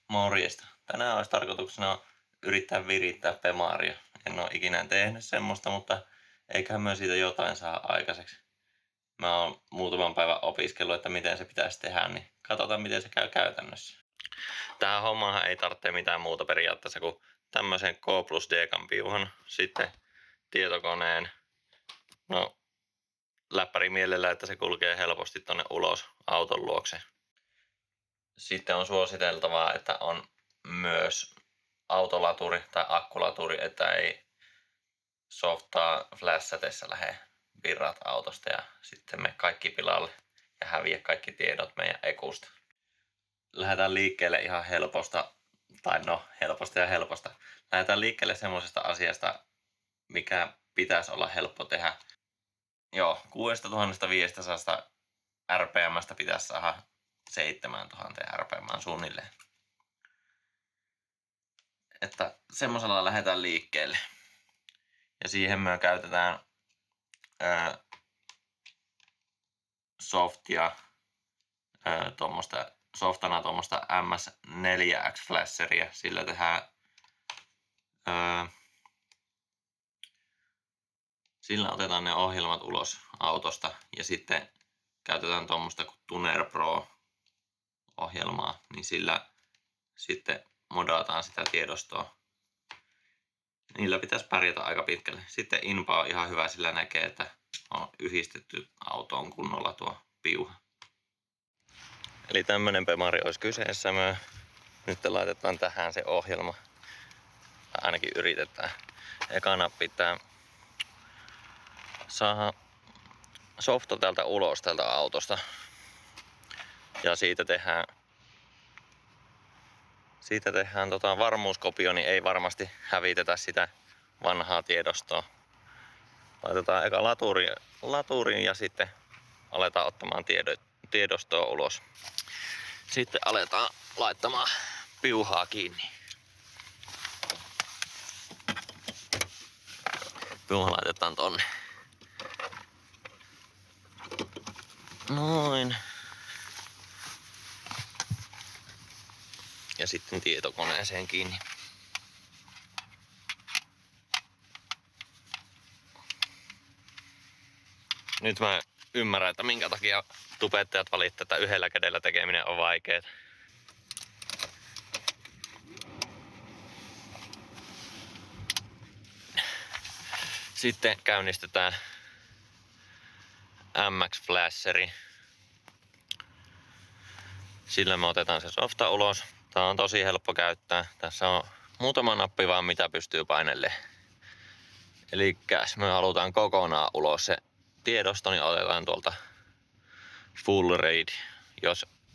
Morjesta. Tänään olisi tarkoituksena yrittää virittää Pemaria. En ole ikinä tehnyt semmoista, mutta eiköhän myös siitä jotain saa aikaiseksi. Mä oon muutaman päivän opiskellut, että miten se pitäisi tehdä, niin katsotaan miten se käy käytännössä. Tähän hommahan ei tarvitse mitään muuta periaatteessa kuin tämmöisen K plus D-piuhan, sitten tietokoneen, no läppäri mielellä, että se kulkee helposti tonne ulos auton luokse. Sitten on suositeltavaa, että on myös autolaturi tai akkulaturi, että ei softaa flashatessa lähde virrat autosta ja sitten me kaikki pilalle ja häviä kaikki tiedot meidän ekusta. Lähdetään liikkeelle ihan helposta, tai no helposta ja helposta. Lähdetään liikkeelle semmoisesta asiasta, mikä pitäisi olla helppo tehdä. Joo, 6500 RPM:stä pitäisi saada 7000 RPM suunnilleen. Että semmosella lähdetään liikkeelle. Ja siihen me käytetään softia, softana tuommoista MS4X flasheria. Sillä tehdään sillä otetaan ne ohjelmat ulos autosta ja sitten käytetään tuommoista kuin Tuner Pro -ohjelmaa, niin sillä sitten modataan sitä tiedostoa. Niillä pitäisi pärjätä aika pitkälle. Sitten inpa on ihan hyvä, sillä näkee, että on yhdistetty autoon kunnolla tuo piuha. Eli tämmönen Pemari olisi kyseessä. Me nyt laitetaan tähän se ohjelma. Tai ainakin yritetään. Ekana pitää saada softa täältä ulos tältä autosta. Ja siitä tehdään varmuuskopio, niin ei varmasti hävitetä sitä vanhaa tiedostoa. Laitetaan eka laturiin ja sitten aletaan ottamaan tiedostoa ulos. Sitten aletaan laittamaan piuhaa kiinni. Piuha laitetaan tonne. Noin. Ja sitten tietokoneeseen kiinni. Nyt mä ymmärrän, että minkä takia tubettajat valittaa, että yhdellä kädellä tekeminen on vaikeaa. Sitten käynnistetään MX Flasheri. Sillä me otetaan se softa ulos. Tää on tosi helppo käyttää. Tässä on muutama nappi vaan mitä pystyy painelleen. Elikkäs me halutaan kokonaan ulos se tiedosto, niin otetaan tuolta Full Read.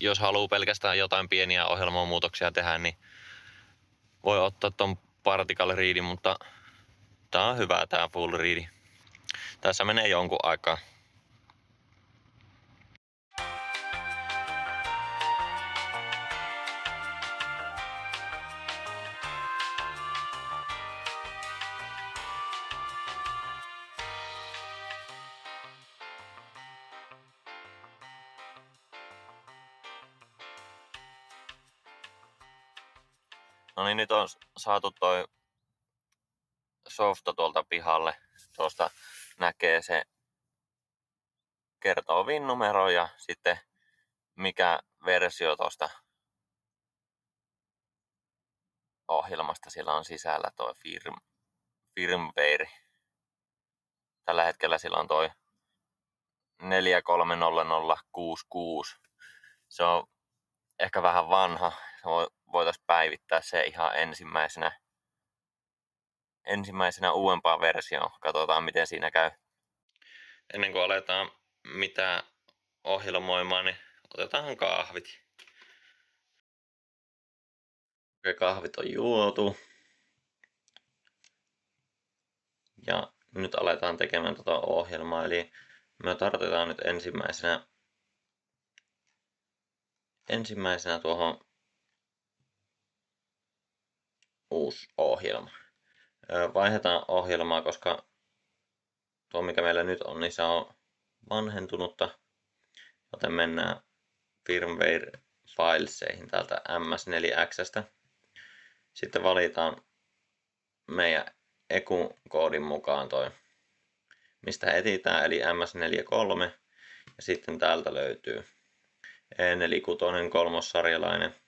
Jos haluaa pelkästään jotain pieniä ohjelmamuutoksia tehdä, niin voi ottaa ton Particle Readin, mutta tää on hyvä tää Full Read. Tässä menee jonkun aikaa. No niin, nyt on saatu toi softa tuolta pihalle. Tuosta näkee se, kertoo VIN-numero ja sitten mikä versio tuosta ohjelmasta siellä on sisällä, toi firmware. Tällä hetkellä sillä on toi 430066. Se on ehkä vähän vanha. Voitaisiin päivittää se ihan ensimmäisenä uudempaan versioon. Katsotaan miten siinä käy. Ennen kuin aletaan mitään ohjelmoimaan, niin otetaan kahvit. Okei, kahvit on juotu. Ja nyt aletaan tekemään tuota ohjelmaa. Eli me tarvitaan nyt ensimmäisenä tuohon uusi ohjelma. Vaihdetaan ohjelmaa, koska tuo mikä meillä nyt on, niin se on vanhentunutta. Joten mennään firmware fileseihin täältä MS4X:stä. Sitten valitaan meidän EQ-koodin mukaan toi, mistä etsitään, eli MS43. Ja sitten täältä löytyy E46 kolmossarjalainen.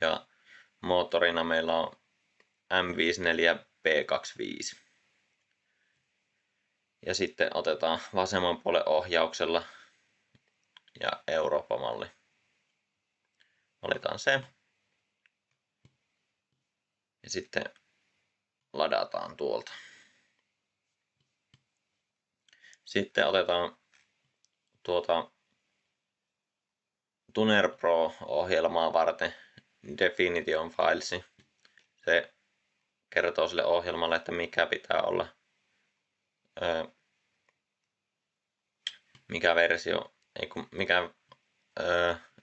Ja moottorina meillä on M54P25. Ja sitten otetaan vasemman puolen ohjauksella ja Eurooppa-malli. Valitaan se. Ja sitten ladataan tuolta. Sitten otetaan tuota Tuner Pro-ohjelmaa varten Definition Files. Se kertoo sille ohjelmalle, että mikä pitää olla, mikä versio, mikä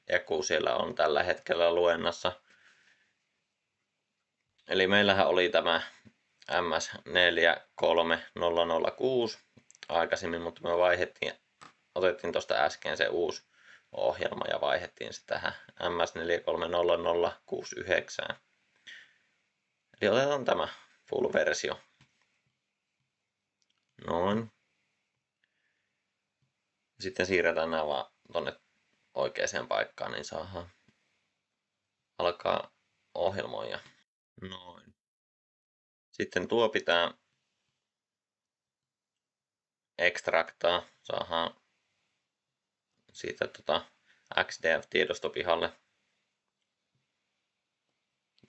EQ siellä on tällä hetkellä luennassa. Eli meillähän oli tämä MS43006 aikaisemmin, mutta me otettiin tuosta äsken se uusi ohjelma ja vaihdettiin se tähän MS4300069. Eli otetaan tämä full-versio. Noin. Sitten siirretään nämä vaan tonne oikeaan paikkaan, niin saadaan alkaa ohjelmoida. Noin. Sitten tuo pitää ekstraktaa. Saadaan siitä XDF-tiedosto pihalle.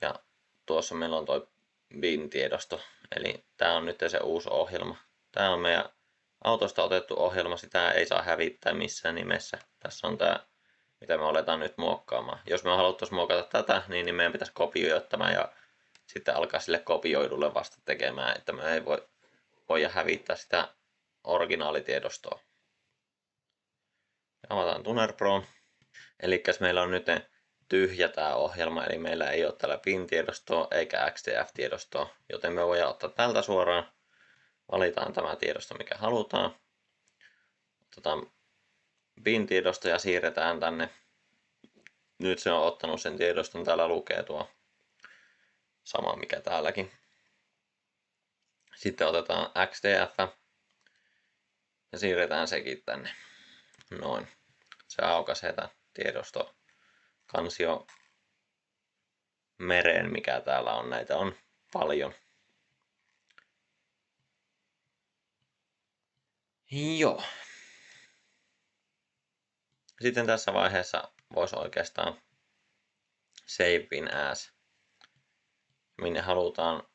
Ja tuossa meillä on tuo bin-tiedosto. Eli tämä on nyt se uusi ohjelma. Tämä on meidän autosta otettu ohjelma. Sitä ei saa hävittää missään nimessä. Tässä on tämä, mitä me aletaan nyt muokkaamaan. Jos me haluttaisiin muokata tätä, niin meidän pitäisi kopioida tämä ja sitten alkaa sille kopioidulle vasta tekemään, että me ei voida hävittää sitä originaalitiedostoa. Avataan Tuner Pro. Eli meillä on nyt tyhjä tämä ohjelma, eli meillä ei ole täällä bin-tiedostoa eikä XDF-tiedostoa, joten me voidaan ottaa tältä suoraan. Valitaan tämä tiedosto, mikä halutaan. Otetaan bin-tiedosto ja siirretään tänne. Nyt se on ottanut sen tiedoston, täällä lukee tuo sama mikä täälläkin. Sitten otetaan XDF ja siirretään sekin tänne. Noin. Se aukaisee tämä tiedosto kansio mereen, mikä täällä on. Näitä on paljon. Joo. Sitten tässä vaiheessa voisi oikeastaan save in as, minne halutaan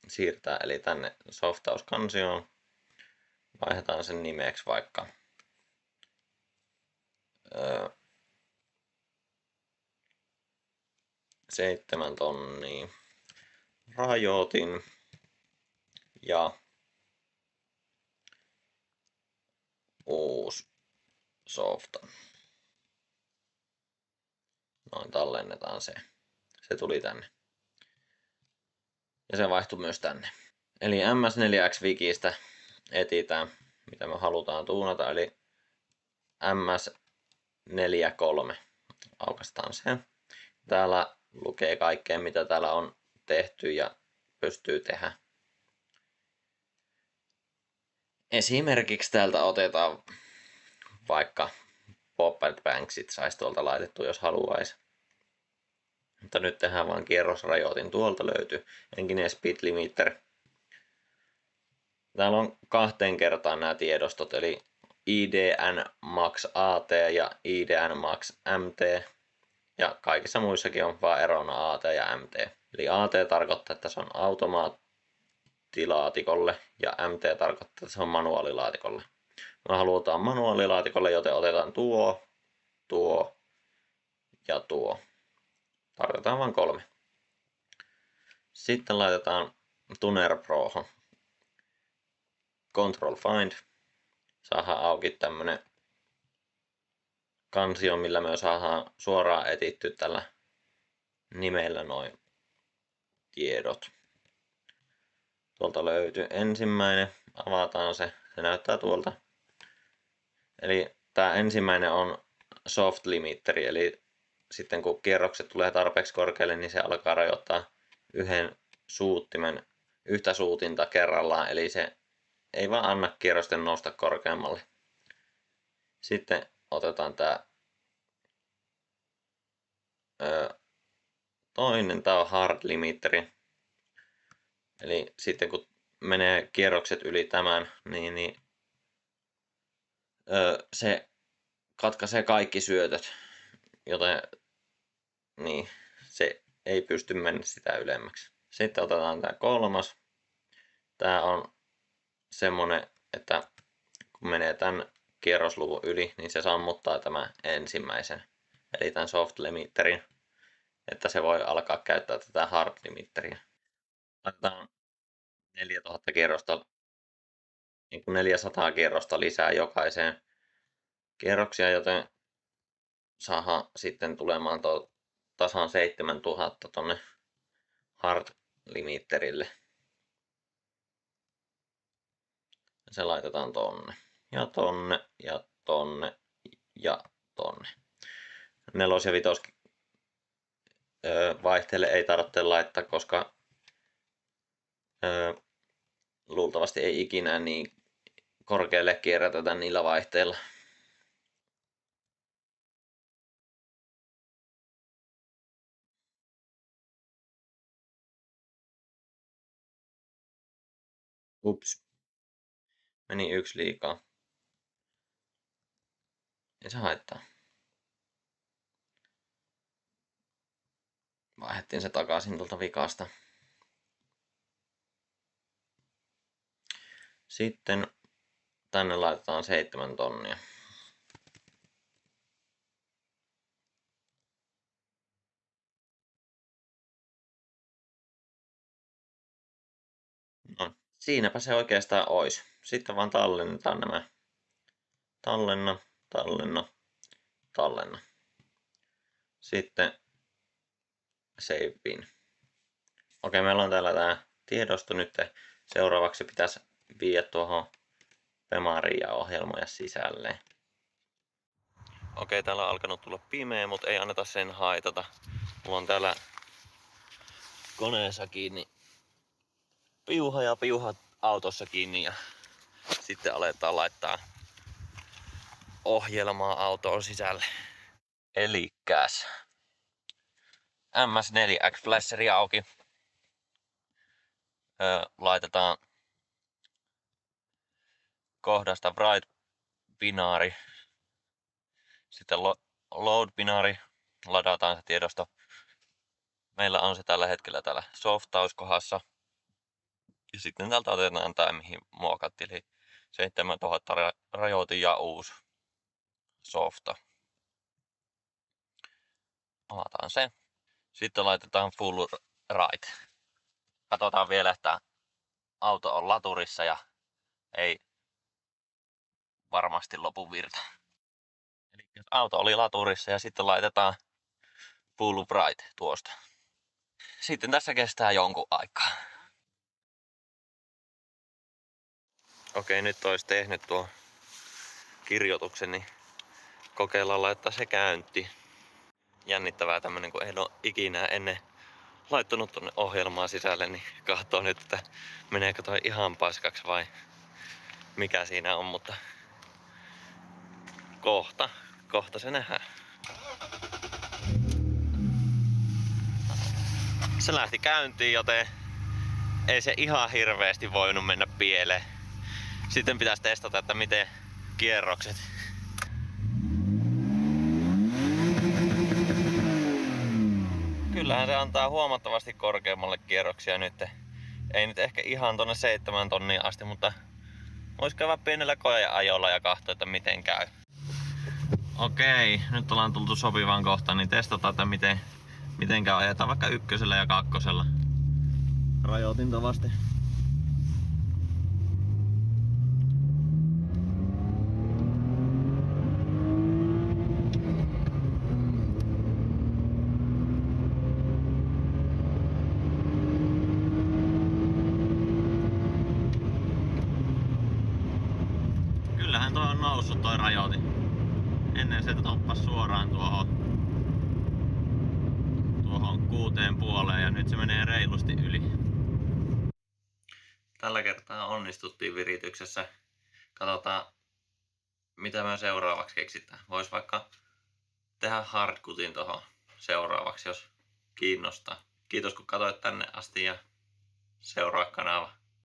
siirtää, eli tänne softauskansioon. Vaihdetaan sen nimeksi vaikka 7 tonnia. Rajoitin ja uusi softa. Noin, tallennetaan se. Se tuli tänne. Ja se vaihtui myös tänne. Eli MS4X-wikistä etsitään, mitä me halutaan tuunata, eli MS43. Aukaistaan se. Täällä lukee kaikkea, mitä täällä on tehty ja pystyy tehdä. Esimerkiksi täältä otetaan vaikka pop and banksit saisi tuolta laitettua, jos haluaisi. Mutta nyt tehdään vaan kierrosrajoitin. Tuolta löytyy Engine Speed Limiter. Täällä on 2 kertaan nämä tiedostot, eli IDN Max AT ja IDN Max MT. Ja kaikissa muissakin on vaan erona AT ja MT. Eli AT tarkoittaa, että se on automaattilaatikolle ja MT tarkoittaa, että se on manuaalilaatikolle. Me halutaan manuaalilaatikolle, joten otetaan tuo ja tuo. Tarkoitetaan vain 3. Sitten laitetaan Tuner Prohon Control Find. Saadaan auki tämmönen kansio, millä me saadaan suoraan etitty tällä nimellä noin tiedot. Tuolta löytyy ensimmäinen. Avataan se. Se näyttää tuolta. Eli tämä ensimmäinen on soft limiteri, eli sitten kun kierrokset tulee tarpeeksi korkealle, niin se alkaa rajoittaa yhden suuttimen yhtä suutinta kerrallaan, eli se ei vaan anna kierrosten nousta korkeammalle. Sitten otetaan tää toinen, tää on hard limiteri. Eli sitten kun menee kierrokset yli tämän, niin se katkaisee kaikki syötöt, joten niin, se ei pysty mennä sitä ylemmäksi. Sitten otetaan tää kolmas. Tää on semmonen, että kun menee tän kierrosluvun yli, niin se sammuttaa tämän ensimmäisen, eli tämän soft limitterin, että se voi alkaa käyttää tätä hard limitteriä. Laitetaan 4000 kierrosta, niin kuin 400 kierrosta lisää jokaiseen kierroksia, joten saadaan sitten tulemaan tasan 7000 tonne hard limitterille. Se laitetaan tonne ja tonne ja tonne ja tonne. 4- ja 5 vaihteelle ei tarvitse laittaa, koska luultavasti ei ikinä niin korkealle kierrätetä niillä vaihteilla. Ups. Meni yksi liikaa. Ei se haittaa. Vaihdettiin se takaisin tuolta vikasta. Sitten tänne laitetaan 7 tonnia. No, siinäpä se oikeastaan ois. Sitten vaan tallennetaan nämä. Tallenna, tallenna, tallenna. Sitten save pin. Okei, meillä on täällä tää tiedosto nyt. Seuraavaksi pitäisi viedä tuohon Pemariin ja ohjelmoja sisälle. Okei, täällä on alkanut tulla pimeä, mutta ei anneta sen haitata. Mulla on täällä koneessa kiinni piuha ja piuhat autossa kiinni ja sitten aletaan laittaa ohjelmaa autoon sisälle. Elikkäs MS4X flasheri auki. Laitetaan kohdasta write binaari. Sitten load binaari. Ladataan se tiedosto. Meillä on se tällä hetkellä täällä softauskohdassa. Ja sitten täältä otetaan tää mihin muokattiin. Eli 7000 rajoitin ja uusi softa. Avataan se. Sitten laitetaan full right. Katsotaan vielä, että auto on laturissa ja ei varmasti lopu virta. Eli auto oli laturissa ja sitten laitetaan full right tuosta. Sitten tässä kestää jonkun aikaa. Okei, nyt olisi tehnyt tuo kirjoituksen, niin kokeillaan laittaa se käyntiin. Jännittävää tämmönen, kun en ole ikinä ennen laittanut tonne ohjelmaa sisälle, niin katsoo nyt, että meneekö toi ihan paskaksi vai mikä siinä on, mutta kohta se nähdään. Se lähti käyntiin, joten ei se ihan hirveästi voinut mennä pieleen. Sitten pitäisi testata, että miten kierrokset. Kyllähän se antaa huomattavasti korkeammalle kierroksia nyt. Ei nyt ehkä ihan tonne 7 tonnia asti, mutta vois käydä pienellä koeajolla ja katsoa, että miten käy. Okei, nyt ollaan tultu sopivaan kohtaan, niin testataan, että miten käy. Ajetaan vaikka 1 ja 2. Rajoitinta vasten. Kyllähän toi on noussut toi rajoitin. Ennen se nappas suoraan tuohon 6,5 ja nyt se menee reilusti yli. Tällä kertaa onnistuttiin virityksessä. Katsotaan mitä me seuraavaksi keksitään. Vois vaikka tehdä hardcutin tuohon seuraavaksi, jos kiinnostaa. Kiitos kun katsoit tänne asti ja seuraa kanava.